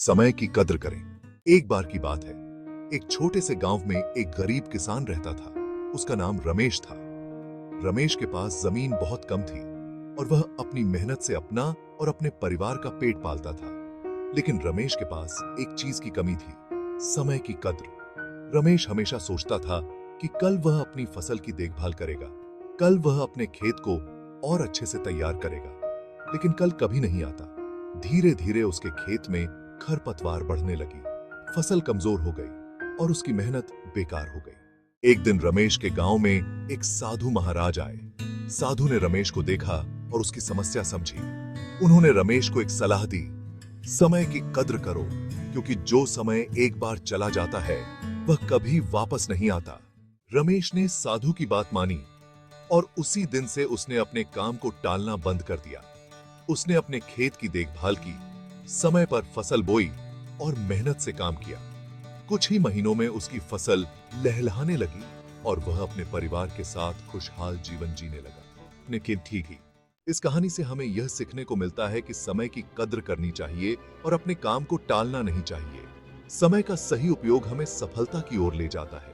समय की कद्र करें। एक बार की बात है, एक छोटे से गांव में एक गरीब किसान रहता था। उसका नाम रमेश था। रमेश के पास जमीन बहुत कम थी और वह अपनी मेहनत से अपना और अपने परिवार का पेट पालता था। लेकिन रमेश के पास एक चीज की कमी थी, समय की कद्र। रमेश हमेशा सोचता था कि कल वह अपनी फसल की देखभाल करेगा, कल वह अपने खेत को और अच्छे से तैयार करेगा। लेकिन कल कभी नहीं आता। धीरे धीरे उसके खेत में खरपतवार बढ़ने लगी, फसल कमजोर हो गई और उसकी मेहनत बेकार हो गई। एक दिन रमेश के गांव में एक साधु महाराज आए। साधु ने रमेश को देखा और उसकी समस्या समझी। उन्होंने रमेश को एक सलाह दी, समय की कद्र करो, क्योंकि जो समय एक बार चला जाता है वह कभी वापस नहीं आता। रमेश ने साधु की बात मानी और उसी दिन से उसने अपने काम को टालना बंद कर दिया। उसने अपने खेत की देखभाल की, समय पर फसल बोई और मेहनत से काम किया। कुछ ही महीनों में उसकी फसल लहलहाने लगी और वह अपने परिवार के साथ खुशहाल जीवन जीने लगा। लेकिन ठीक ही, इस कहानी से हमें यह सीखने को मिलता है कि समय की कद्र करनी चाहिए और अपने काम को टालना नहीं चाहिए। समय का सही उपयोग हमें सफलता की ओर ले जाता है।